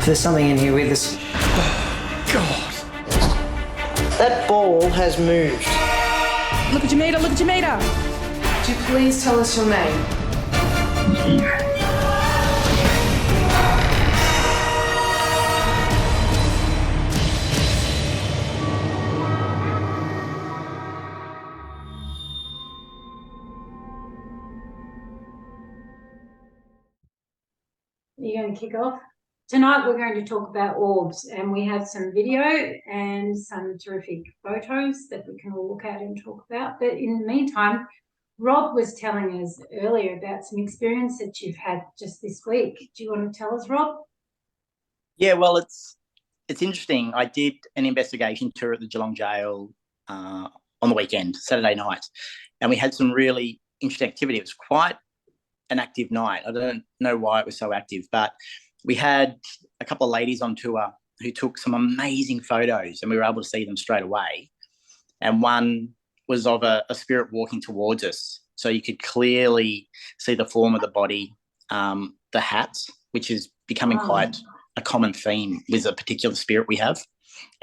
There's something in here with us. God. That ball has moved. Look at your meter, look at your meter. Would you please tell us your name? Are you going to kick off? Tonight we're going to talk about orbs, and we have some video and some terrific photos that we can all look at and talk about. But in the meantime, Rob was telling us earlier about some experience that you've had just this week. Do you want to tell us, Rob? Yeah, well, it's interesting. I did an investigation tour at the Geelong Jail on the weekend, Saturday night, and we had some really interesting activity. It was quite an active night. I don't know why it was so active, but we had a couple of ladies on tour who took some amazing photos, and we were able to see them straight away. And one was of a spirit walking towards us, so you could clearly see the form of the body, the hats, which is becoming quite a common theme with a particular spirit we have,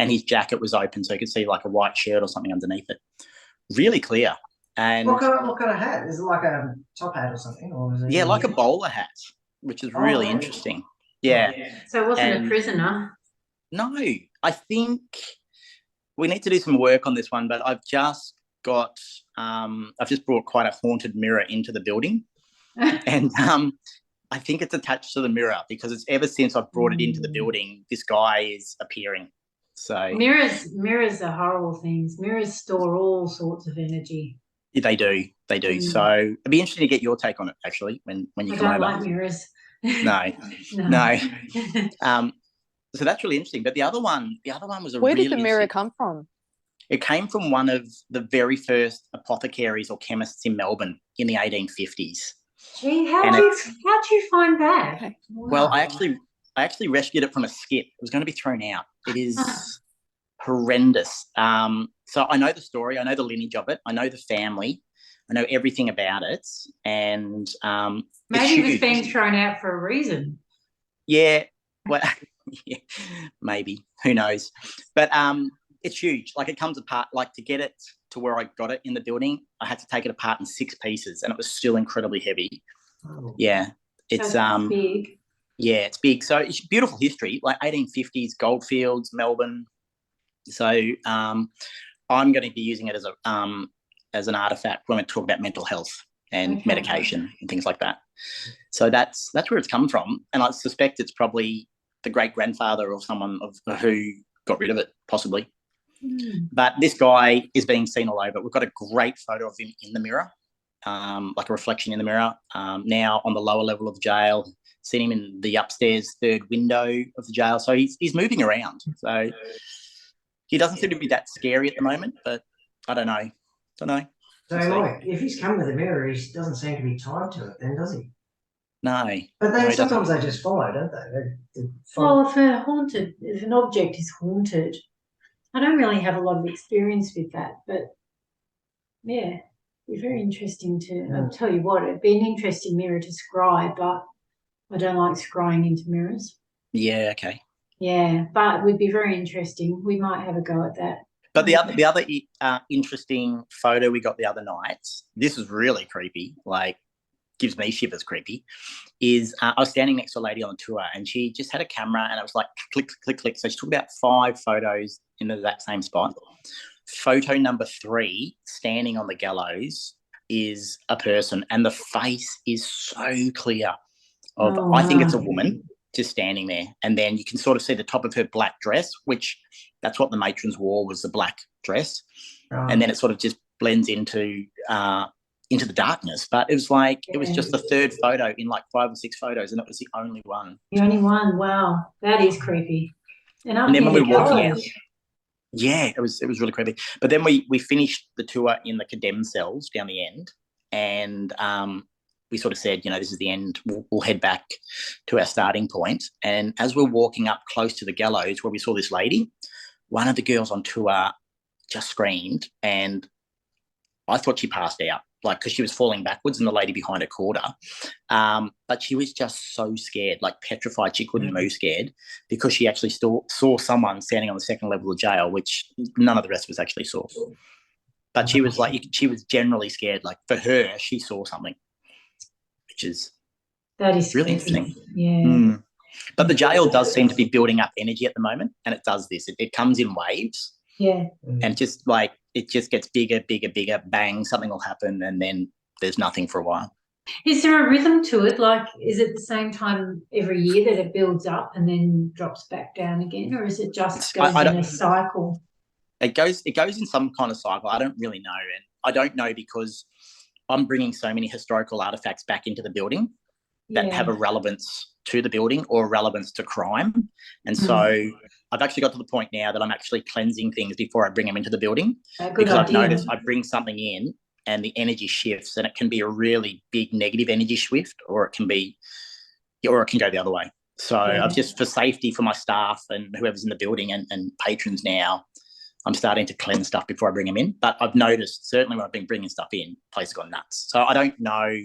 and his jacket was open, so you could see like a white shirt or something underneath it. Really clear. And What kind of hat? Is it like a top hat or something? Or is it like a bowler hat, which is really interesting. Yeah. So it wasn't a prisoner? No, I think we need to do some work on this one, but I've just brought quite a haunted mirror into the building. And I think it's attached to the mirror because it's ever since I've brought it into the building, this guy is appearing. So mirrors are horrible things. Mirrors store all sorts of energy. They do. So it'd be interesting to get your take on it, actually, when you come over. I don't like mirrors. No. So that's really interesting. But the other one was Where did the mirror come from? It came from one of the very first apothecaries or chemists in Melbourne in the 1850s. Gee, how'd you find that? Okay. Wow. Well, I actually rescued it from a skip. It was going to be thrown out. It is horrendous. So I know the story. I know the lineage of it. I know the family. I know everything about it. And maybe it was being thrown out for a reason. Yeah. Well, yeah, maybe. Who knows? But it's huge. Like, it comes apart. Like, to get it to where I got it in the building, I had to take it apart in 6 pieces, and it was still incredibly heavy. Oh. Yeah. It's big. Yeah, it's big. So it's beautiful history, like 1850s, goldfields, Melbourne. So I'm going to be using it as an artifact when we talk about mental health and medication and things like that. So that's where it's come from, and I suspect it's probably the great-grandfather of someone who got rid of it, possibly. But this guy is being seen all over. We've got a great photo of him in the mirror, like a reflection in the mirror. Now on the lower level of the jail, seen him in the upstairs third window of the jail. So he's moving around. So he doesn't seem to be that scary at the moment, but I don't know. So, like, if he's come with a mirror, he doesn't seem to be tied to it then, does he? No. But then sometimes they just follow, don't they? Well, if an object is haunted, I don't really have a lot of experience with that, but yeah, it'd be very interesting I'll tell you what, it'd be an interesting mirror to scry, but I don't like scrying into mirrors. Yeah, okay. Yeah, but it would be very interesting. We might have a go at that. But the other interesting photo we got the other night, this was really creepy, like gives me shivers creepy, is I was standing next to a lady on the tour, and she just had a camera, and it was like click, click, click. So she took about 5 photos in the exact same spot. Photo number 3, standing on the gallows, is a person, and the face is so clear. I think it's a woman just standing there, and then you can sort of see the top of her black dress, which that's what the matrons wore, was the black dress, and then it sort of just blends into the darkness. But it was like it was just the 3rd photo in like 5 or 6 photos, and it was the only one. The only one. Wow, that is creepy. And then when we were walking out, yeah, it was really creepy. But then we finished the tour in the condemned cells down the end, and we sort of said, this is the end. We'll head back to our starting point. And as we're walking up close to the gallows where we saw this lady, one of the girls on tour just screamed, and I thought she passed out. like because she was falling backwards and the lady behind her caught her. But she was just so scared, like petrified. She couldn't move, scared, because she actually still saw someone standing on the second level of jail, which none of the rest of us actually saw. But she was like, she was generally scared. Like for her, she saw something, which is That is really creepy. interesting. Yeah. But the jail does seem to be building up energy at the moment, and it does this. It comes in waves. Yeah. And just like it just gets bigger, bigger, bigger, bang, something will happen, and then there's nothing for a while. Is there a rhythm to it? Like, is it the same time every year that it builds up and then drops back down again, or is it just goes in a cycle? It goes in some kind of cycle. I don't really know, and I don't know because I'm bringing so many historical artifacts back into the building that have a relevance to the building or a relevance to crime, and so I've actually got to the point now that I'm actually cleansing things before I bring them into the building, because I've noticed I bring something in and the energy shifts, and it can be a really big negative energy shift, or it can go the other way. So I've just, for safety for my staff and whoever's in the building and patrons now, I'm starting to cleanse stuff before I bring them in. But I've noticed certainly when I've been bringing stuff in, the place has gone nuts. So I don't know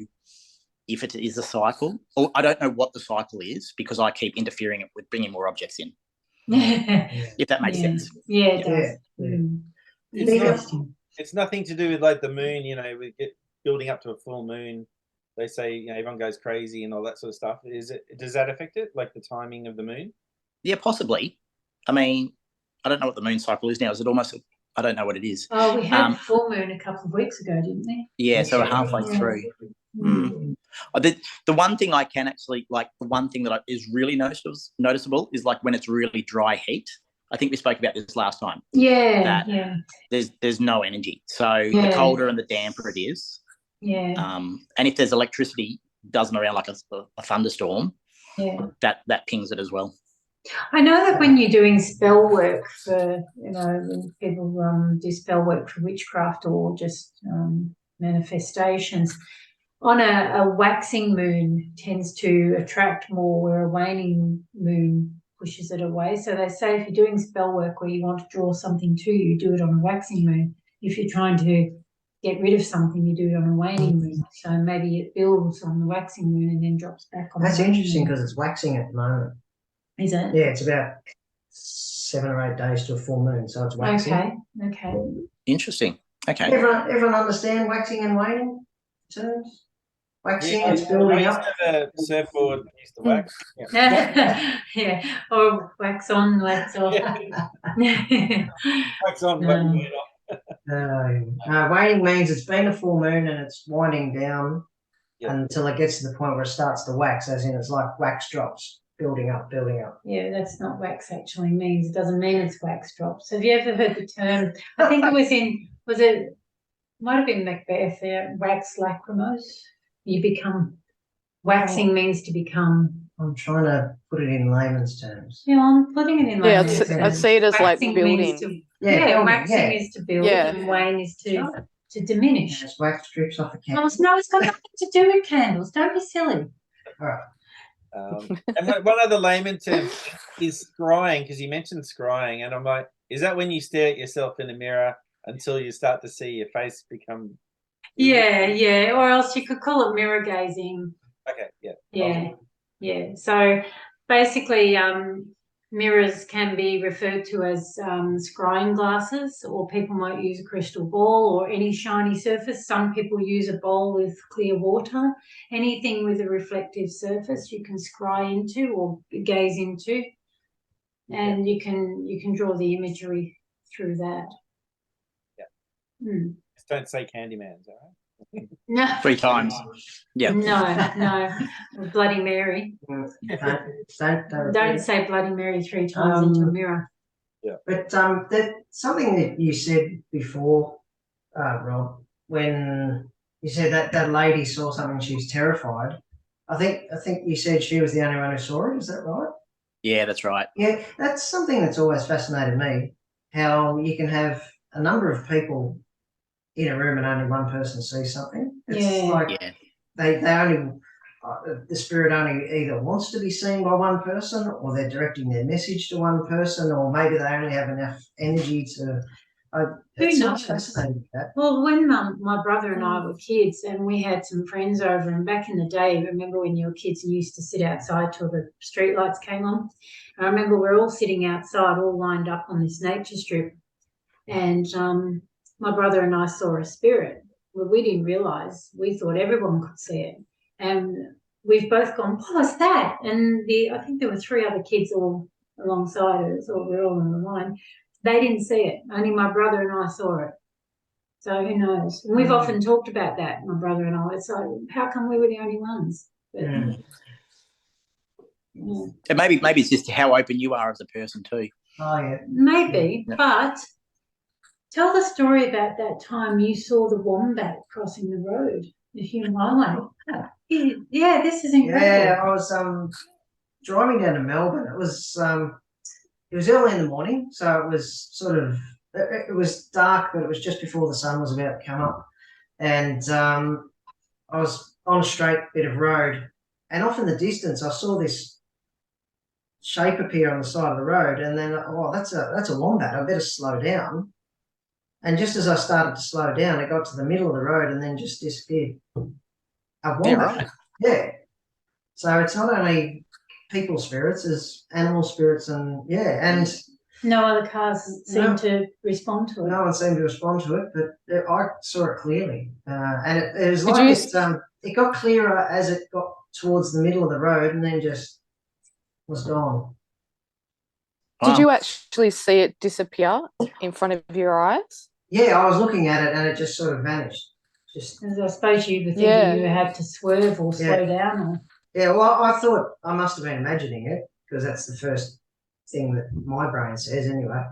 if it is a cycle, or I don't know what the cycle is, because I keep interfering with bringing more objects in. If that makes sense. Yeah, it does. Interesting. It's nothing to do with like the moon, you know, we get building up to a full moon. They say, you know, everyone goes crazy and all that sort of stuff. Does that affect it, like the timing of the moon? Yeah, possibly. I mean, I don't know what the moon cycle is now. Is it almost, I don't know what it is. Oh, we had full moon a couple of weeks ago, didn't we? Yeah, so we're halfway through. The one thing I can actually, like, the one thing that is really noticeable is like when it's really dry heat. I think we spoke about this last time. Yeah, There's no energy. So the colder and the damper it is. Yeah. And if there's electricity buzzing around like a thunderstorm, that pings it as well. I know that when you're doing spell work for, you know, when people do spell work for witchcraft or just manifestations, on a waxing moon tends to attract more, where a waning moon pushes it away. So they say if you're doing spell work where you want to draw something to you, do it on a waxing moon. If you're trying to get rid of something, you do it on a waning moon. So maybe it builds on the waxing moon and then drops back on. That's interesting because it's waxing at the moment. Is it? Yeah, it's about 7 or 8 days to a full moon, so it's waxing. Okay. Interesting. Okay. Everyone understand waxing and waning terms? Waxing, it's building up. A surfboard used to wax. Yeah. Or wax on, wax off. Wax on, wax off. Waning means it's been a full moon and it's winding down until it gets to the point where it starts to wax, as in it's like wax drops. Building up. Yeah, that's not wax actually means. It doesn't mean it's wax drops. Have you ever heard the term? I think it might have been Macbeth there, wax lacrimose. You become, waxing means to become. I'm trying to put it in layman's terms. Yeah, I'm putting it in layman's terms. I'd say it as like Waxing building. means to, waxing is to build and wane is to diminish. It's wax strips off a candle. No, it's got nothing to do with candles. Don't be silly. All right. And one other layman term is scrying, because you mentioned scrying, and I'm like, is that when you stare at yourself in the mirror until you start to see your face become? Yeah, or else you could call it mirror gazing. Okay, yeah. So basically, mirrors can be referred to as scrying glasses, or people might use a crystal ball or any shiny surface. Some people use a bowl with clear water. Anything with a reflective surface you can scry into or gaze into, and you can draw the imagery through that. Just don't say Candyman's, all right? No. 3 times. Yeah. No. Bloody Mary. Don't say Bloody Mary 3 times into a mirror. Yeah. But that something that you said before, Rob, when you said that lady saw something, she was terrified. I think you said she was the only one who saw it. Is that right? Yeah, that's right. Yeah, that's something that's always fascinated me. How you can have a number of people in a room and only one person sees something. It's like they only the spirit only either wants to be seen by one person, or they're directing their message to one person, or maybe they only have enough energy to Who It knows? sounds fascinating, that. Well, when my brother and I were kids and we had some friends over, and back in the day, remember when you were kids and you used to sit outside till the street lights came on? I remember we're all sitting outside, all lined up on this nature strip, and my brother and I saw a spirit. Well, we didn't realise. We thought everyone could see it. And we've both gone, what was that? And I think there were 3 other kids all alongside us, or we're all on the line. They didn't see it. Only my brother and I saw it. So who knows? And we've often talked about that, my brother and I. It's like, how come we were the only ones? But, And maybe it's just how open you are as a person too. Oh, yeah. Maybe, Yeah. but tell the story about that time you saw the wombat crossing the road, the human wildlife. Yeah, this is incredible. Yeah, I was driving down to Melbourne. It was early in the morning, so it was sort of it was dark, but it was just before the sun was about to come up, and I was on a straight bit of road, and off in the distance I saw this shape appear on the side of the road, and then that's a wombat. I better slow down. And just as I started to slow down, it got to the middle of the road and then just disappeared. A wombat. Yeah, right. Yeah. So it's not only people spirits, it's animal spirits, and no other cars seemed to respond to it. No one seemed to respond to it, but I saw it clearly, and it was like it got clearer as it got towards the middle of the road, and then just was gone. Did you actually see it disappear in front of your eyes? Yeah, I was looking at it, and it just sort of vanished. Just. As I suppose you were thinking you had to swerve or slow down. Or... Yeah, well, I thought I must have been imagining it because that's the first thing that my brain says anyway.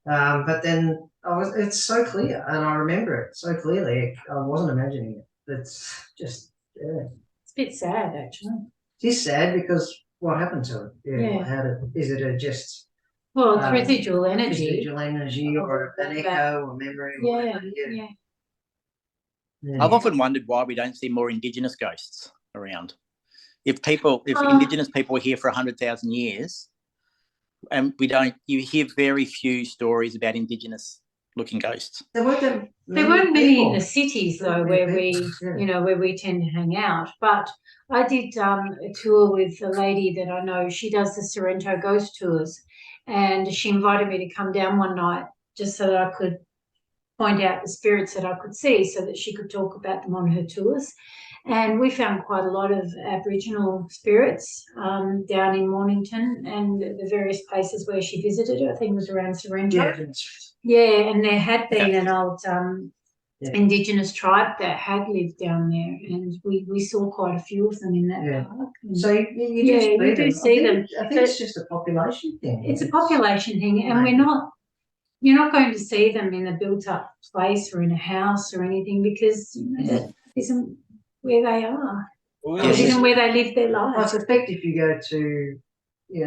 But then it's so clear, and I remember it so clearly. I wasn't imagining it. It's just, It's a bit sad, actually. It is sad because what happened to it? Is it just... Well, it's residual energy. Residual energy or an echo or memory. Yeah. I've often wondered why we don't see more Indigenous ghosts around. If Indigenous people were here for 100,000 years, and you hear very few stories about Indigenous-looking ghosts. There weren't many in the cities though, where we tend to hang out. But I did a tour with a lady that I know. She does the Sorrento ghost tours, and she invited me to come down one night just so that I could point out the spirits that I could see, so that she could talk about them on her tours. And we found quite a lot of Aboriginal spirits down in Mornington and the various places where she visited. I think it was around Sorrento. Yeah, and there had been an old Indigenous tribe that had lived down there, and we saw quite a few of them in that park. And so you do see them. I think it's just a population thing. It's a population thing, and you're not going to see them in a built-up place or in a house or anything, because that isn't where they are. It isn't where they live their lives. I suspect if you go to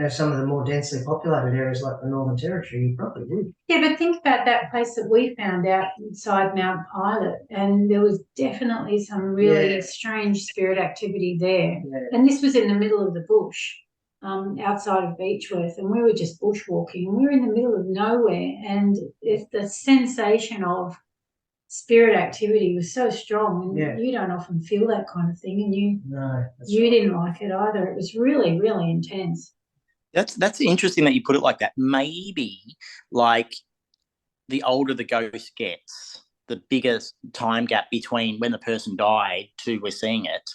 some of the more densely populated areas like the Northern Territory, you probably would. Yeah, but think about that place that we found out inside Mount Pilot, and there was definitely some really strange spirit activity there. Yeah. And this was in the middle of the bush, outside of Beechworth, and we were just bushwalking. We were in the middle of nowhere, and the sensation of spirit activity was so strong, and you don't often feel that kind of thing, and you didn't like it either. It was really, really intense. That's interesting that you put it like that. Maybe like the older the ghost gets, the bigger time gap between when the person died to we're seeing it.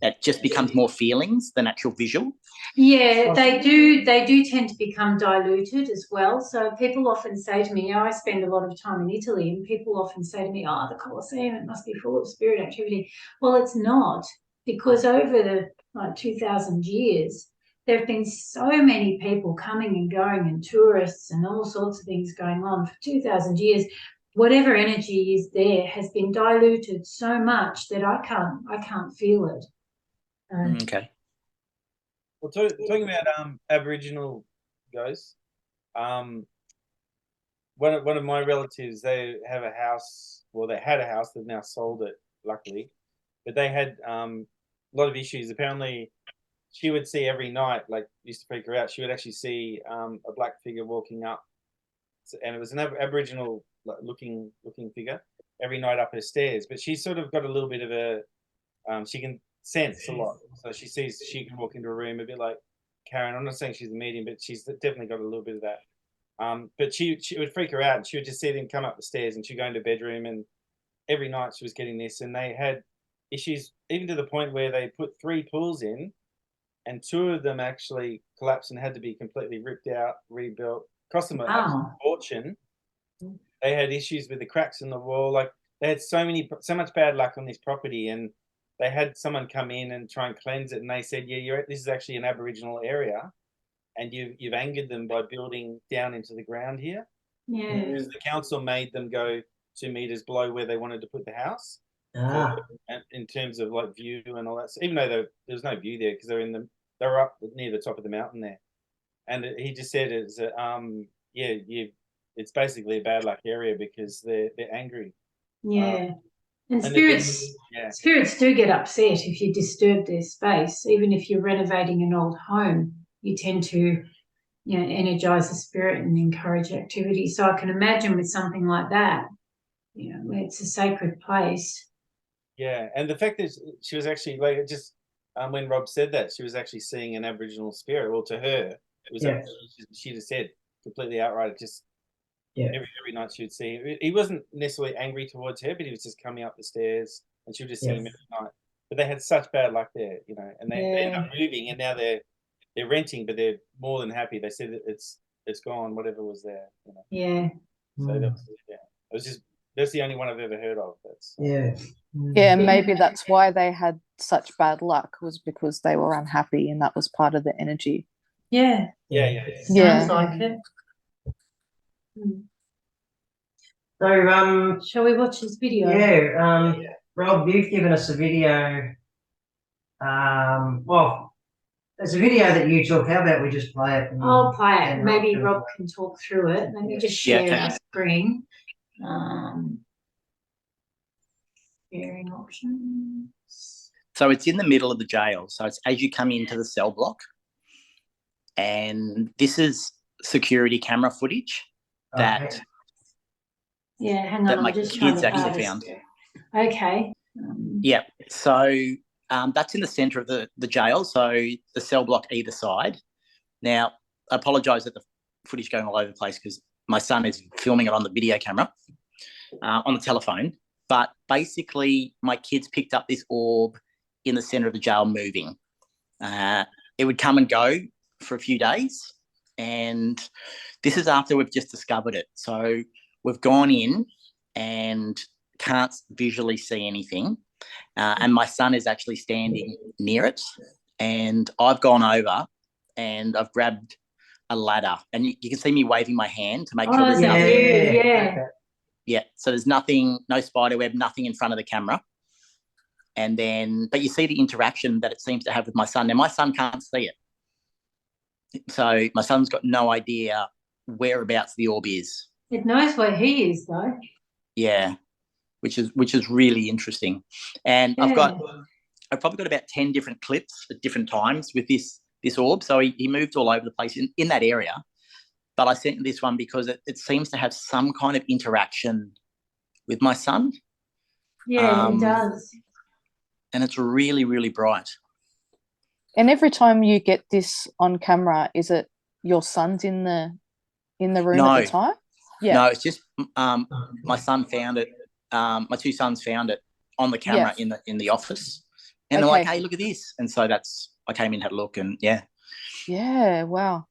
It just becomes more feelings than actual visual. Yeah, they do tend to become diluted as well. So people often say to me, I spend a lot of time in Italy, and people often say to me, the Colosseum, it must be full of spirit activity. Well, it's not, because over the 2,000 years, there have been so many people coming and going, and tourists and all sorts of things going on for 2,000 years. Whatever energy is there has been diluted so much that I can't feel it. Okay. Well, talking about Aboriginal ghosts, one of my relatives, they have a house. Well, they had a house. They've now sold it, luckily, but they had a lot of issues. Apparently, she would see every night, like, used to freak her out. She would actually see a black figure walking up, and it was an Aboriginal looking figure every night up her stairs. But she's sort of got a little bit of a she can sense a lot, so she can walk into a room a bit like Karen. I'm not saying she's a medium, but she's definitely got a little bit of that. But she would freak her out, and she would just see them come up the stairs, and she'd go into bedroom, and every night she was getting this, and they had issues even to the point where they put 3 pools in, and 2 of them actually collapsed and had to be completely ripped out, rebuilt. Cost them a fortune. They had issues with the cracks in the wall. Like, they had so much bad luck on this property, and they had someone come in and try and cleanse it, and they said, yeah, this is actually an Aboriginal area, and you've angered them by building down into the ground here. Yeah. Because the council made them go 2 meters below where they wanted to put the house. In terms of like view and all that, even though there's no view there because they were up near the top of the mountain there, and he just said it's it's basically a bad luck area because they're angry. Yeah, and spirits do get upset if you disturb their space. Even if you're renovating an old home, you tend to energize the spirit and encourage activity. So I can imagine with something like that, it's a sacred place. Yeah, and the fact that she was actually like just when Rob said that, she was actually seeing an Aboriginal spirit. Well, to her, it was she just said completely outright. Just every night she would see him. He wasn't necessarily angry towards her, but he was just coming up the stairs, and she would just see him every night. But they had such bad luck there, and they ended up moving, and now they're renting, but they're more than happy. They said that it's gone, whatever was there. Yeah. So it was just that's the only one I've ever heard of. Yeah, maybe that's why they had such bad luck, was because they were unhappy, and that was part of the energy. Yeah. Sounds like it. So, shall we watch this video? Yeah. Rob, you've given us a video. Well, there's a video that you took. How about we just play it? I'll play it. Maybe Rob can talk through it. Let me just share our screen. Sharing options. So it's in the middle of the jail. So it's as you come into the cell block, and this is security camera footage that hang on, that my kids actually found. Okay. Yeah. So that's in the centre of the jail. So the cell block either side. Now, I apologise that the footage going all over the place because my son is filming it on the video camera on the telephone. But basically, my kids picked up this orb in the centre of the jail moving. It would come and go for a few days. And this is after we've just discovered it. So we've gone in and can't visually see anything. And my son is actually standing near it. And I've gone over and I've grabbed a ladder. And you can see me waving my hand to make sure there's nothing. Yeah, so there's nothing, no spider web, nothing in front of the camera. And then, but you see the interaction that it seems to have with my son. Now, my son can't see it. So my son's got no idea whereabouts the orb is. It knows where he is, though. Yeah, which is really interesting. And I've probably got about 10 different clips at different times with this orb. So he moved all over the place in that area. But I sent this one because it seems to have some kind of interaction with my son. Yeah, it does. And it's really, really bright. And every time you get this on camera, is it your son's in the room at the time? Yeah. No, it's just my son found it. My 2 sons found it on the camera in the office, and they're like, "Hey, look at this!" And so I came in, had a look, and yeah, wow.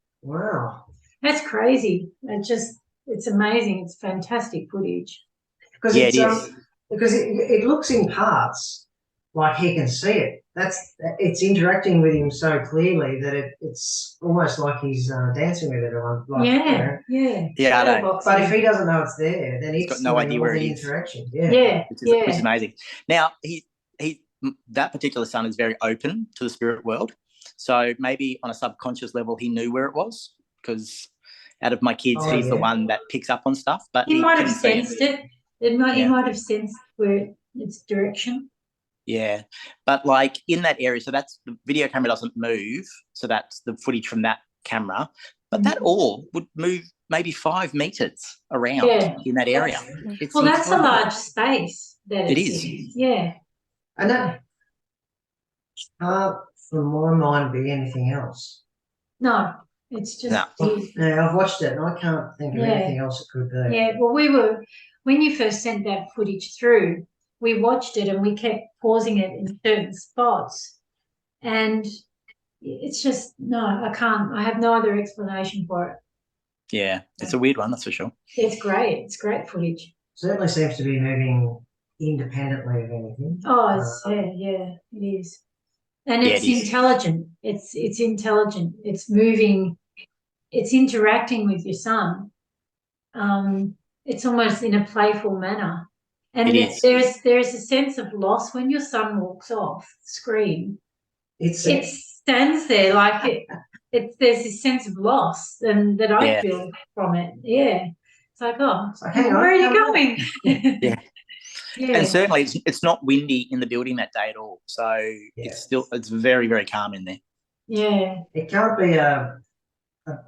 That's crazy. It's amazing. It's fantastic footage. Because it is. Because it looks in parts like he can see it. It's interacting with him so clearly that it's almost like he's dancing with everyone. Like, yeah. But if he doesn't know it's there, then he's got no idea where it is. Interaction. Which is amazing. Now he that particular son is very open to the spirit world. So maybe on a subconscious level he knew where it was, because out of my kids he's the one that picks up on stuff. But he might have sensed it. He might have sensed where its direction. Yeah, but like in that area, so that's the video camera doesn't move, so that's the footage from that camera. But that orb would move maybe 5 meters around in that area. It's that's a incredible. large space that It it's is. in. Yeah. And that can't, from my mind, be anything else. No, it's just Yeah, I've watched it and I can't think of anything else it could be. Yeah, well, when you first sent that footage through, we watched it and we kept pausing it in certain spots. And it's just, no, I have no other explanation for it. Yeah, it's a weird one, that's for sure. It's great. It's great footage. Certainly seems to be moving independently of anything. Oh, it is. And it's intelligent. It's intelligent. It's moving. It's interacting with your son. It's almost in a playful manner. And there's a sense of loss when your son walks off the screen. It stands there like there's this sense of loss and that I feel from it. Yeah. It's like, where are you going? Yeah. And certainly it's not windy in the building that day at all. So it's very, very calm in there. Yeah. It can't be a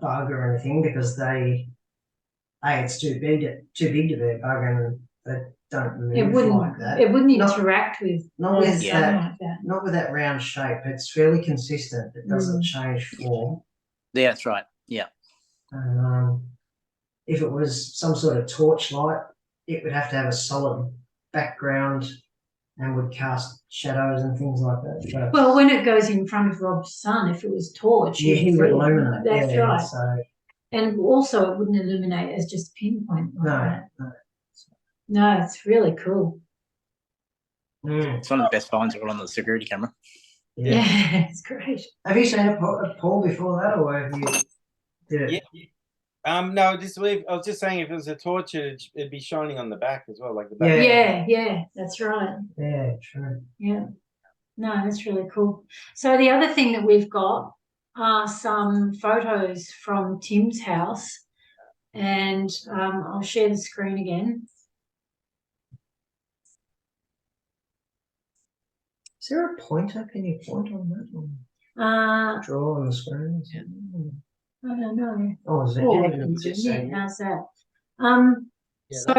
bug or anything because it's too big to be a bug and they don't move like that. It wouldn't interact with not with that. Not with that round shape. It's fairly consistent. It doesn't change form. Yeah, that's right. Yeah. If it was some sort of torchlight, it would have to have a solid background and would cast shadows and things like that. But well, when it goes in front of Rob's son, if it was torch, he would illuminate. That's right. So. And also, it wouldn't illuminate as just pinpoint. Like No, it's really cool. It's one of the best finds on the security camera. Yeah, it's great. Have you seen it, Paul, before that, or have you did it? No, I was just saying if it was a torch, it'd be shining on the back as well, like the back. Yeah, that's right. Yeah, true. Yeah. No, that's really cool. So the other thing that we've got are some photos from Tim's house, and I'll share the screen again. Is there a pointer? Can you point on that? Draw on the screen? I don't know. Oh, is it? How's that? So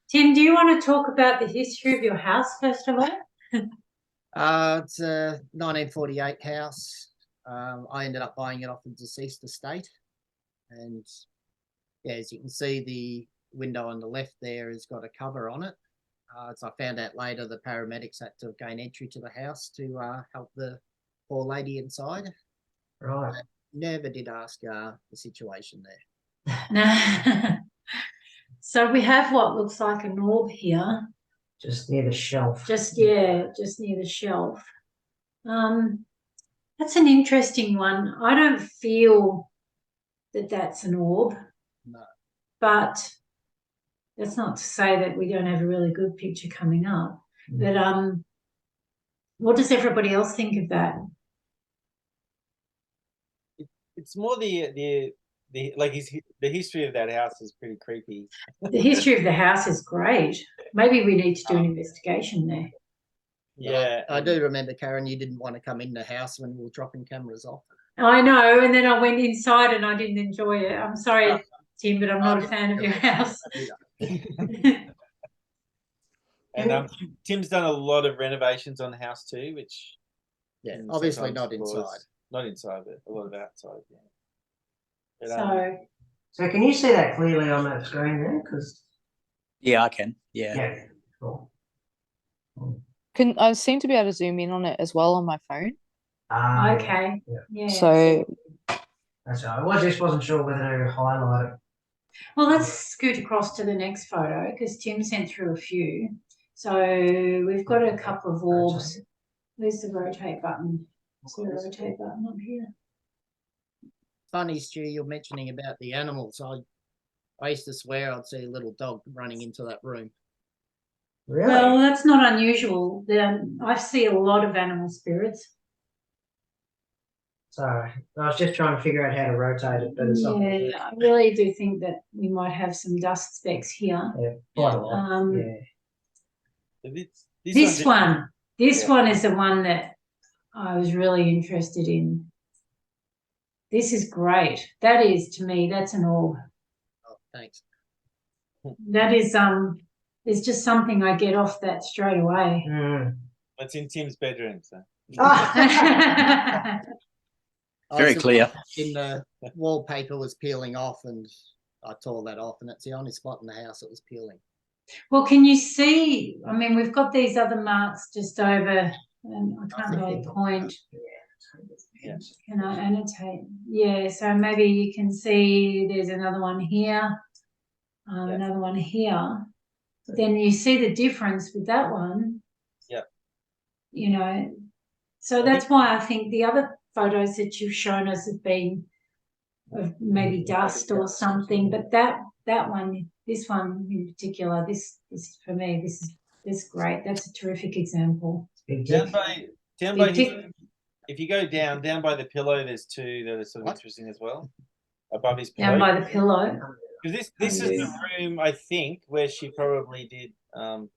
Tim, do you want to talk about the history of your house first of all? It's a 1948 house. I ended up buying it off a deceased estate, and as you can see, the window on the left there has got a cover on it. As I found out later, the paramedics had to gain entry to the house to help the poor lady inside. Right. Never did ask the situation there. No. So we have what looks like an orb here. Just near the shelf. Just near the shelf. That's an interesting one. I don't feel that that's an orb. No. But that's not to say that we don't have a really good picture coming up. But what does everybody else think of that? It's more the history of that house is pretty creepy. The history of the house is great. Maybe we need to do an investigation there. Yeah, I do remember, Karen, you didn't want to come in the house when we were dropping cameras off. I know, and then I went inside and I didn't enjoy it. I'm sorry, Tim, but I'm not a fan of your house. And Tim's done a lot of renovations on the house too, which obviously not inside. Not inside, but a lot of outside. Yeah. But, so can you see that clearly on that screen there? Yeah, I can. Yeah. Yeah. Cool. I seem to be able to zoom in on it as well on my phone. Okay. Yeah. So that's right. I just wasn't sure whether to highlight it. Well, let's scoot across to the next photo because Tim sent through a few. So we've got a couple of orbs. Where's the rotate button? Is there a rotate button up here? Funny, Stu, you're mentioning about the animals. I used to swear I'd see a little dog running into that room. Really? Well, that's not unusual. I see a lot of animal spirits. So I was just trying to figure out how to rotate it, but it's not. Yeah, I really do think that we might have some dust specks here. Yeah, quite a lot. This one is the one that I was really interested in. This is great. That is, to me, that's an orb. Oh, thanks. That is, there's just something I get off that straight away. That's in Tim's bedroom, so. Very clear. In the wallpaper was peeling off, and I tore that off, and it's the only spot in the house that was peeling. Well, can you see? I mean, we've got these other marks just over, and I can't really point. Yeah. Can I annotate? Yeah, so maybe you can see there's another one here, another one here. But then you see the difference with that one. Yeah. You know, so that's why I think the other photos that you've shown us have been of maybe dust or something, but that one, this one in particular, this for me, this is great. That's a terrific example. Down by if you go down by the pillow, there's two that are sort of interesting as well. Above his pillow. Down by the pillow. Because this is the room, I think, where she probably did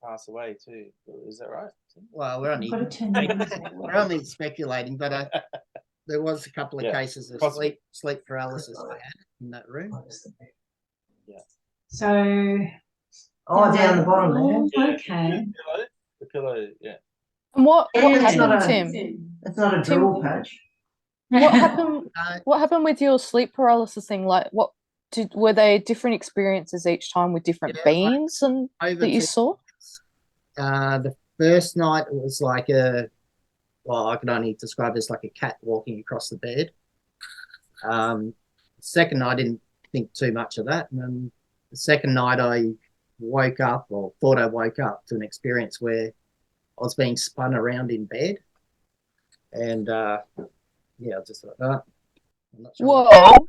pass away too. Is that right? Well, we're only speculating, but there was a couple of cases of sleep paralysis I had in that room. Yeah. So. Down the bottom there. Okay. The pillow, yeah. And what happened, Tim? It's not a drill patch. What happened? What happened with your sleep paralysis thing? Like, were they different experiences each time with different beings and that you saw? The first night it was like I can only describe it as like a cat walking across the bed. Second night I didn't think too much of that, and then the second night I woke up, or thought I woke up to an experience where I was being spun around in bed, and I just thought, I'm not sure. Whoa!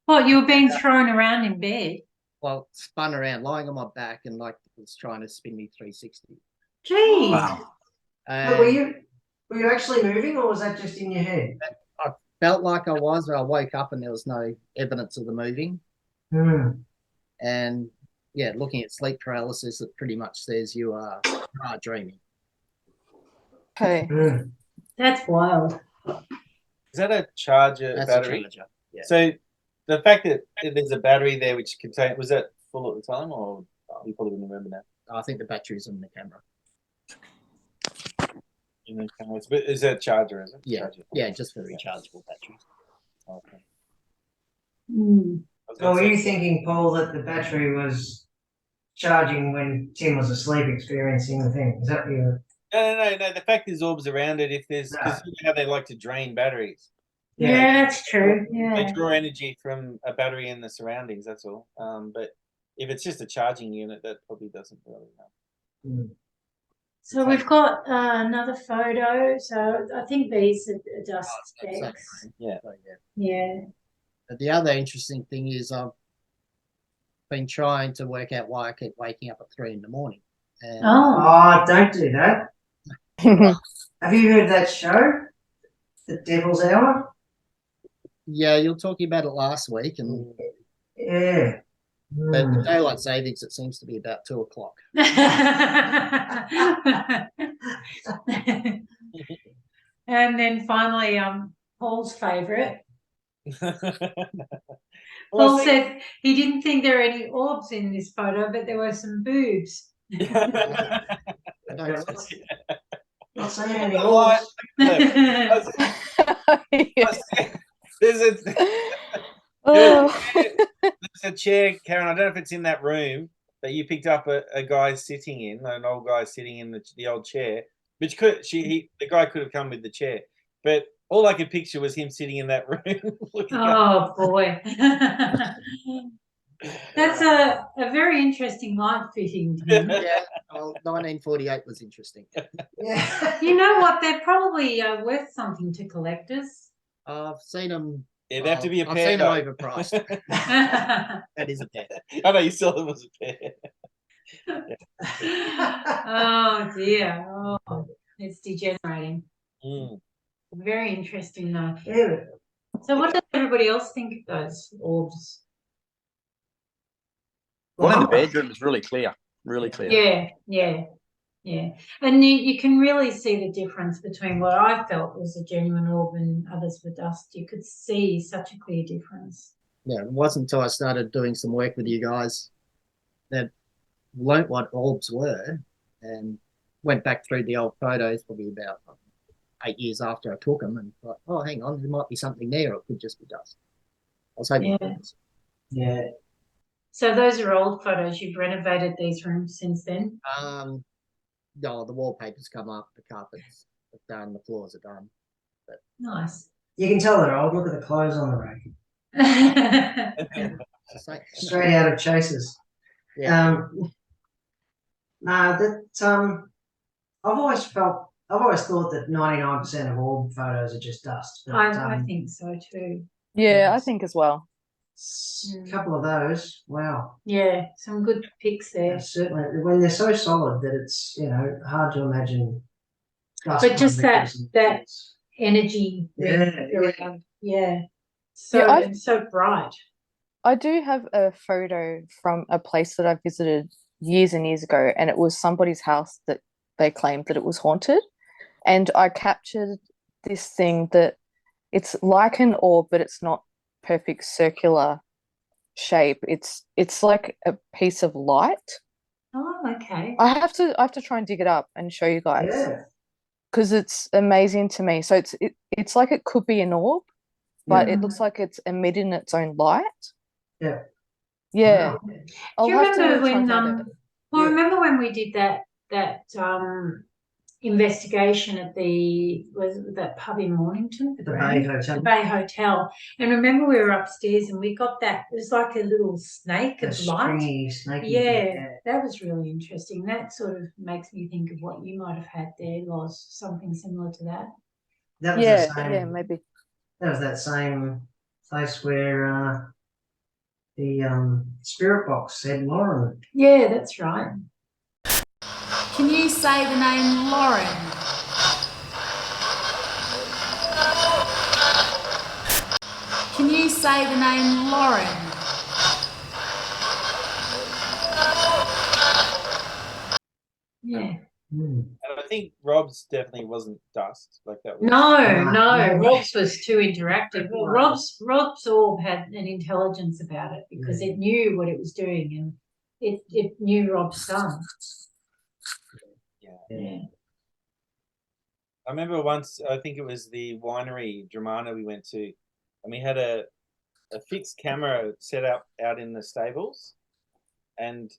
What, you were being thrown around in bed? Well, spun around, lying on my back, and like it was trying to spin me 360. Jeez. Wow. Were you actually moving, or was that just in your head? I felt like I was, but I woke up and there was no evidence of the moving. And yeah, looking at sleep paralysis, it pretty much says you are dreaming. Okay. That's wild. Is that a charger battery? A charger. Yeah. So the fact that there's a battery there which contained, was that full at the time, or you probably wouldn't remember now? I think the battery's in the camera. In the camera, but is that a charger? Is it? Yeah, charger. Yeah, just for rechargeable batteries. Okay. So were you thinking, Paul, that the battery was charging when Tim was asleep, experiencing the thing? Is that you? No. The fact there's orbs around it. If there's, because you know how they like to drain batteries. Yeah, that's true. Yeah. They draw energy from a battery in the surroundings. That's all. But if it's just a charging unit, that probably doesn't really help. So we've got another photo. So I think these are dust specks. Yeah. Yeah. But the other interesting thing is I've been trying to work out why I keep waking up at 3 in the morning. And don't do that. Have you heard that show, The Devil's Hour? Yeah, you were talking about it last week, and yeah. But the daylight savings, it seems to be about 2 o'clock. And then finally, Paul's favourite. Paul said he didn't think there were any orbs in this photo, but there were some boobs. Not saying any orbs. There's a chair, Karen. I don't know if it's in that room that you picked up a guy sitting in, an old guy sitting in the old chair. Which the guy could have come with the chair, but all I could picture was him sitting in that room. Oh boy, that's a very interesting light fitting. Yeah, well, 1948 was interesting. Yeah. You know what? They're probably worth something to collectors. I've seen them. It'd have to be a pair. I've seen them overpriced. That is a pair. I know you sell them as a pair. Oh dear. Oh, it's degenerating. Very interesting though. Yeah. So what does everybody else think of those orbs? One in the bedroom is really clear. Really clear. Yeah. Yeah, and you can really see the difference between what I felt was a genuine orb and others were dust. You could see such a clear difference. Yeah, it wasn't until I started doing some work with you guys that learnt what orbs were and went back through the old photos probably about 8 years after I took them and thought, oh, hang on, there might be something there, or it could just be dust. I was hoping. Yeah. So those are old photos. You've renovated these rooms since then? No, the wallpaper's come up, the carpets are done, the floors are done. But Nice. You can tell they're old. Look at the clothes on the rack. Straight out of Chases. Yeah. No, that I've always thought that 99% of orb photos are just dust. But, I think so too. Yeah, I think as well. A couple of those, wow. Yeah, some good pics there. Certainly, when they're so solid that it's hard to imagine. But just that energy. Yeah. So bright. I do have a photo from a place that I visited years and years ago, and it was somebody's house that they claimed that it was haunted. And I captured this thing that it's like an orb, but it's not perfect circular shape. It's like a piece of light. Oh, okay. I have to try and dig it up and show you guys. Yeah. Because it's amazing to me. So it's like it could be an orb, but it looks like it's emitting its own light. Yeah. Yeah. Wow. I'll Do you have remember to try when and find it. remember when we did that investigation at that pub in Mornington, The Bay Hotel. The Bay Hotel. And remember we were upstairs and we got that, it was like a little snake of light. Snaky. Yeah, that was really interesting. That sort of makes me think of what you might have had there, Loz, something similar to that. That was the same, yeah, maybe. That was that same place where the spirit box said Lauren. Yeah, that's right. Can you say the name Lauren? Can you say the name Lauren? Yeah. And I think Rob's definitely wasn't dust. Like that was No. Rob's was too interactive. Well, Rob's orb had an intelligence about it because it knew what it was doing and it knew Rob's son. Yeah. I remember once, I think it was the winery Dramana we went to, and we had a fixed camera set up out in the stables. And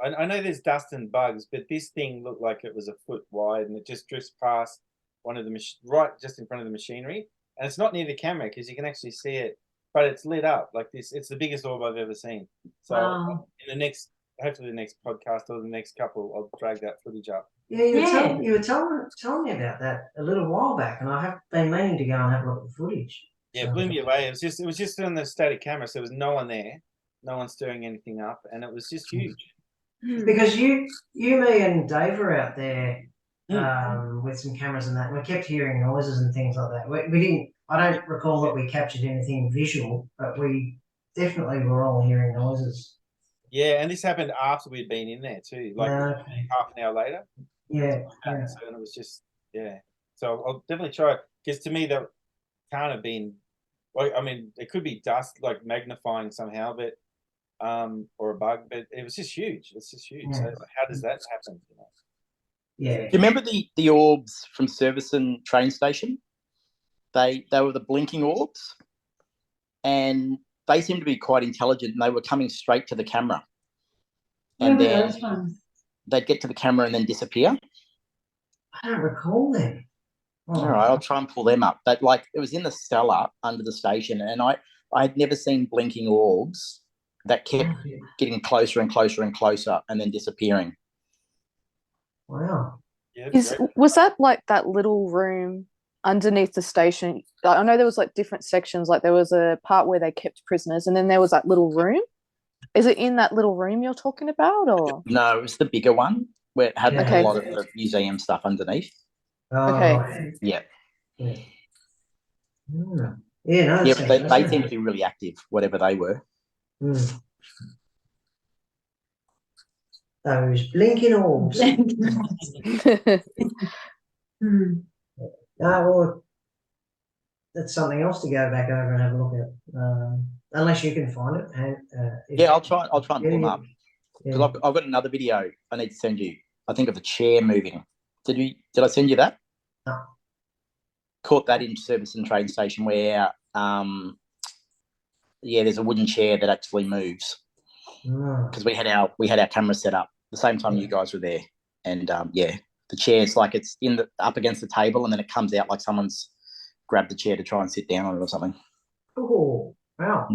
I know there's dust and bugs, but this thing looked like it was a foot wide, and it just drifts past one of the right just in front of the machinery. And it's not near the camera because you can actually see it, but it's lit up like this. It's the biggest orb I've ever seen. So hopefully the next podcast or the next couple, I'll drag that footage up. Yeah, you were telling me about that a little while back, and I have been meaning to go and have a look at the footage. Yeah, it blew me away. It was just on the static camera, so there was no one there, no one stirring anything up, and it was just huge. Because you, me, and Dave were out there with some cameras and that. We kept hearing noises and things like that. We didn't. I don't recall that we captured anything visual, but we definitely were all hearing noises. Yeah, and this happened after we'd been in there too, like half an hour later. Yeah. So, and it was just So I'll definitely try it because to me that can't have been. Well, I mean, it could be dust, like magnifying somehow, but or a bug, but it was just huge. It's just huge. So how does that happen? Yeah. Do you remember the orbs from Serviceton train station? They were the blinking orbs, and they seemed to be quite intelligent, and they were coming straight to the camera. And then they'd get to the camera and then disappear. I don't recall them. All right, I'll try and pull them up. But it was in the cellar under the station, and I had never seen blinking orbs that kept getting closer and closer and closer and then disappearing. Wow. Yeah, was that like that little room underneath the station? I know there was like different sections. Like there was a part where they kept prisoners, and then there was that little room. Is it in that little room you're talking about, or no? It was the bigger one where it had a lot of the museum stuff underneath. Okay. Yeah. Yeah. But they seem to be really active, whatever they were. Those blinking orbs. Well, that's something else to go back over and have a look at. Unless you can find it. Yeah, I'll try and pull them up. Because Yeah. I've got another video I need to send you. I think of a chair moving. Did I send you that? No. Caught that in service and train station where there's a wooden chair that actually moves. Because we had our camera set up the same time you guys were there. And the chair's like it's up against the table and then it comes out like someone's grabbed the chair to try and sit down on it or something. Oh, wow.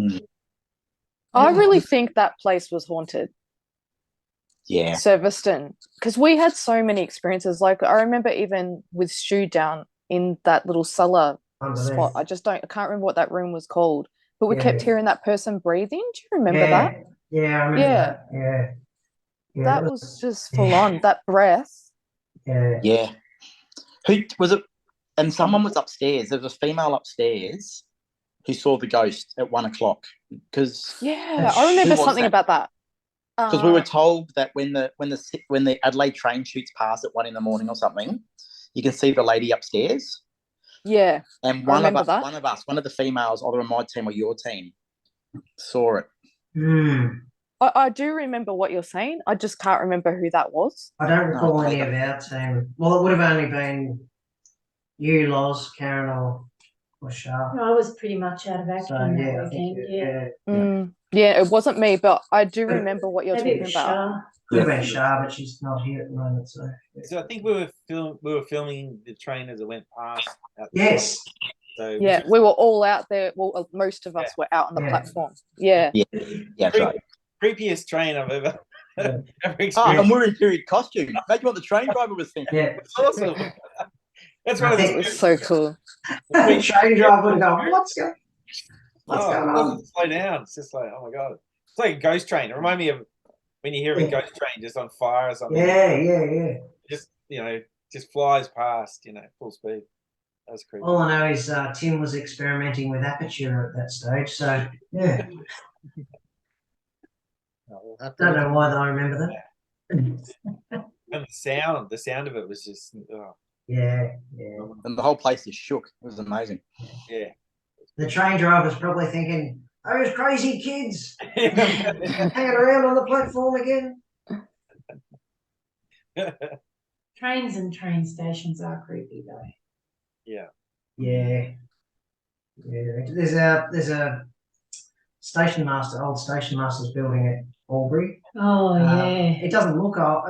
I really think that place was haunted. Yeah. Serviceton. Because we had so many experiences. Like I remember even with Stu down in that little cellar spot. I can't remember what that room was called. But we kept hearing that person breathing. Do you remember that? Yeah, I remember that. Yeah. That was just full on. That breath. Yeah. Who was it? And someone was upstairs. There was a female upstairs who saw the ghost at 1 o'clock. I remember something about that. Because we were told that when the Adelaide train shoots past at 1 a.m. or something, you can see the lady upstairs. Yeah. And one of the females, either on my team or your team, saw it. I do remember what you're saying. I just can't remember who that was. I don't recall any of our team. Well, it would have only been you, Loz, Karen, or Shah. I was pretty much out of action that weekend. It wasn't me, but I do remember what you're talking about. Could have been Shah, but she's not here at the moment. So I think we were filming the train as it went past. Yes. So we were all out there. Well, most of us were out on the platform. Yeah. That's right. Creepiest train I've ever experienced. And we're in period costume. Imagine what the train driver was thinking. Yeah. It's awesome. That's one of It was so cool. The train driver would go, what's going on? Slow down. It's just like, oh my God. It's like a ghost train. It reminds me of when you hear a ghost train just on fire or something. Yeah. Just, just flies past, full speed. That was creepy. All I know is Tim was experimenting with aperture at that stage. So, yeah. Don't know why I remember that. And the sound of it was just, Yeah. And the whole place is shook. It was amazing. Yeah. The train driver's probably thinking, those crazy kids hanging around on the platform again. Trains and train stations are creepy though. Yeah. There's a old station master's building at Albury. Oh yeah. It doesn't look old.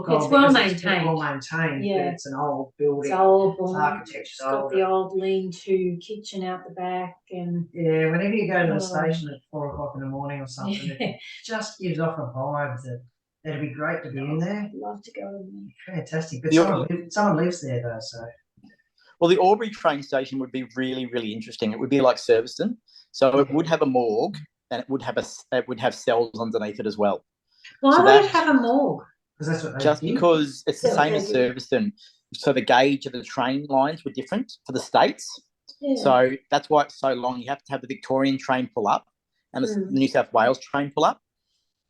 It's well maintained. Well maintained. Yeah. But it's an old building. It's old. It's architecture. It's got the old lean-to kitchen out the back, and whenever you go to the station at 4 o'clock in the morning or something, it just gives off a vibe that it'd be great to be in there. I'd love to go in there. Fantastic, but someone lives there though, so. Well, the Albury train station would be really, really interesting. It would be like Serviceton, so it would have a morgue and it would have cells underneath it as well. Why would it have a morgue? That's what because it's the same as Serviceton. So the gauge of the train lines were different for the states. Yeah. So that's why it's so long. You have to have the Victorian train pull up and the New South Wales train pull up.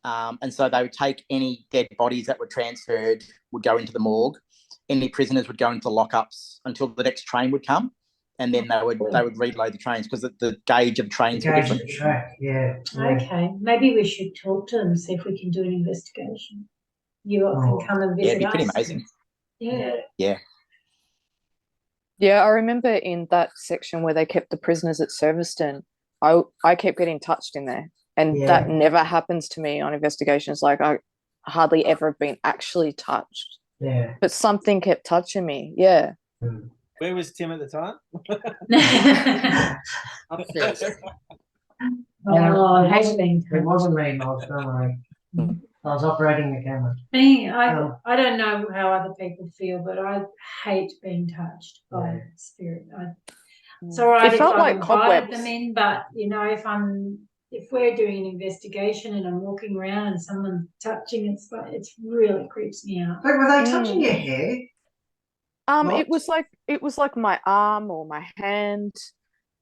And so they would take any dead bodies that were transferred, would go into the morgue. Any prisoners would go into lockups until the next train would come. And then they would reload the trains because the gauge of trains were different. The track, yeah. Okay, maybe we should talk to them, see if we can do an investigation. You can come and visit us. Yeah, it'd be pretty amazing. Yeah. Yeah, I remember in that section where they kept the prisoners at Serviceton, I kept getting touched in there. And that never happens to me on investigations. Like I hardly ever been actually touched. Yeah. But something kept touching me. Yeah. Where was Tim at the time? Upstairs. It wasn't me, Miles, don't worry. I was operating the camera. I don't know how other people feel, but I hate being touched by a spirit. It's all right if I've invited them in, but if we're doing an investigation and I'm walking around and someone's touching, it really creeps me out. But were they touching your hair? It was like my arm or my hand.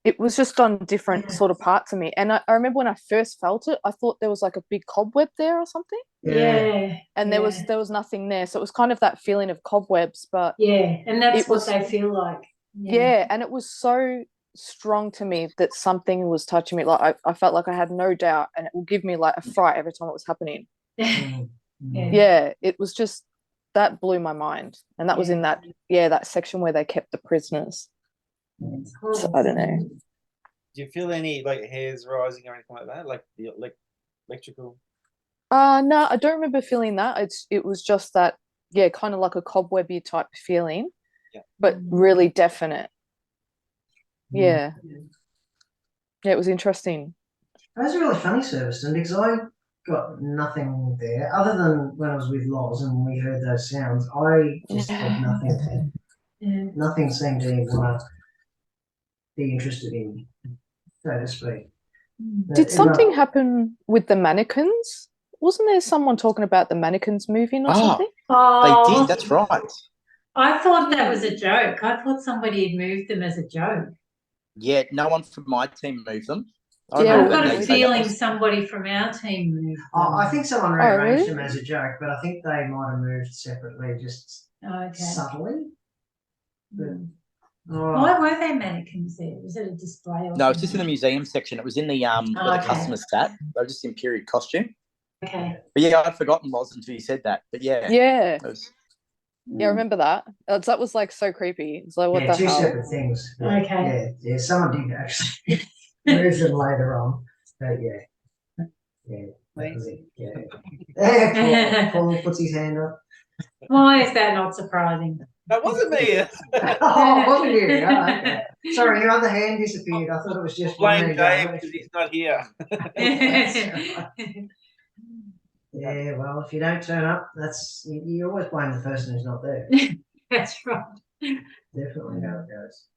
It was just on different sort of parts of me. And I remember when I first felt it, I thought there was like a big cobweb there or something. Yeah. And there was nothing there. So it was kind of that feeling of cobwebs, but and that's what they feel like. Yeah, and it was so strong to me that something was touching me. Like I felt like I had no doubt, and it would give me like a fright every time it was happening. Yeah, it was just that blew my mind. And that was in that section where they kept the prisoners. So, I don't know. Do you feel any like hairs rising or anything like that? Like the electrical? No, I don't remember feeling that. It was just that, kind of like a cobwebby type feeling, but really definite. Yeah, it was interesting. That was a really funny service, and because I got nothing there other than when I was with Loz and we heard those sounds. I just had nothing there. Nothing seemed to want to be interested in, so to speak. Did something happen with the mannequins? Wasn't there someone talking about the mannequins moving or something? They did. That's right. I thought that was a joke. I thought somebody had moved them as a joke. Yeah, no one from my team moved them. I've got a feeling somebody from our team moved them. I think someone rearranged them as a joke, but I think they might have moved separately, just subtly. Why were there mannequins there? Was it a display? No, it's just in the museum section. It was in the where the customers sat. They were just in period costume. Okay. But yeah, I'd forgotten Loz until you said that. But yeah. Yeah. I remember that. That was like so creepy. It's like, what the hell? Two separate things. Okay. Yeah, someone did actually move them later on. But Paul puts his hand up. Why is that not surprising? That wasn't me. Wasn't you? Oh, okay. Sorry, your other hand disappeared. I thought it was just blame Dave because he's not here. Yeah, well, if you don't turn up, you always blame the person who's not there. That's right. Definitely how it goes.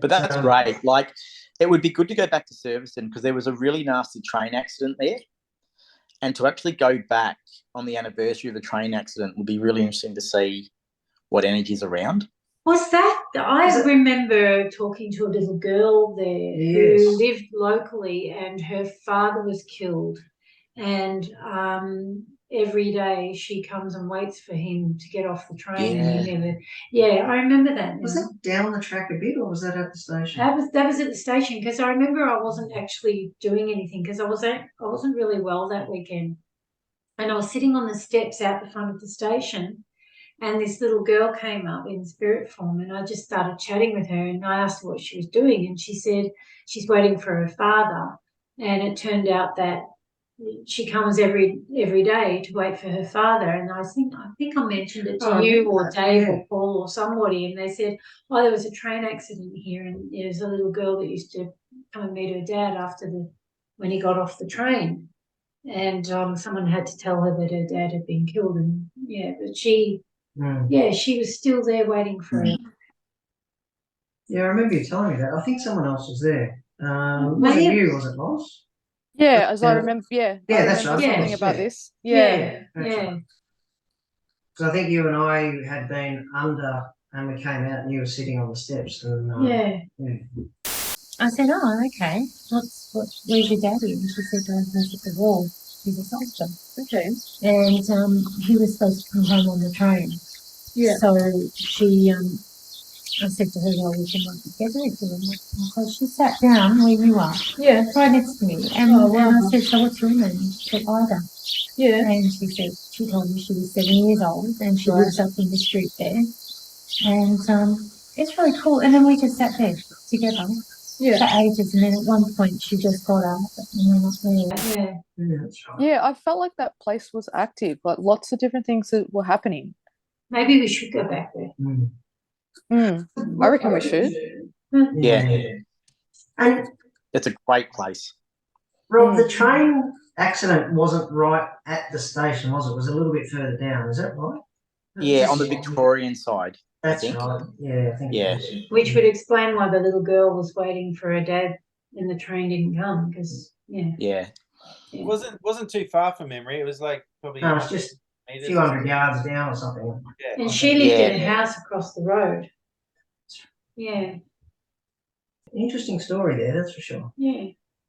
But that's great. Like, it would be good to go back to Surbiton because there was a really nasty train accident there. And to actually go back on the anniversary of the train accident would be really interesting to see what energy's around. Was that? I remember talking to a little girl there who lived locally, and her father was killed. And every day she comes and waits for him to get off the train. And he never. Yeah, I remember that. Was that down the track a bit, or was that at the station? That was at the station, because I remember I wasn't actually doing anything because I wasn't really well that weekend, and I was sitting on the steps out the front of the station. And this little girl came up in spirit form, and I just started chatting with her, and I asked her what she was doing, and she said she's waiting for her father. And it turned out that she comes every day to wait for her father. And I think I mentioned it to you or Dave or Paul or somebody, and they said, oh, there was a train accident here, and there's a little girl that used to come and meet her dad when he got off the train. And someone had to tell her that her dad had been killed, and but she was still there waiting for her. Yeah, I remember you telling me that. I think someone else was there. Was it you? Was it Loz? Yeah, as I remember. Yeah, that's right. Something about this. Yeah. Because I think you and I had been under, and we came out, and you were sitting on the steps. And I said, "Oh, okay. Where's your daddy?" And she said, "He's at the wall. He's a soldier." Okay. And he was supposed to come home on the train. Yeah. So she, I said to her, "Well, we can work together if you want." So she sat down where you are. Yeah. Right next to me. And, and I said, "So what's your name?" And she said, "Ida." Yeah. And she told me she was 7 years old, and she lives up in the street there. And it's really cool. And then we just sat there together. Yeah. For ages, and then at one point she just got up and went up there. Yeah, I felt like that place was active, like lots of different things that were happening. Maybe we should go back there. I reckon we should. Yeah. And it's a great place. Rob, the train accident wasn't right at the station, was it? It was a little bit further down, is that right? Yeah, on the Victorian side. That's right. Yeah, I think it is. Which would explain why the little girl was waiting for her dad and the train didn't come, because it wasn't too far from memory. It was like probably it's just a few hundred yards down or something. Yeah. And she lived in a house across the road. Yeah. Interesting story there, that's for sure. Yeah.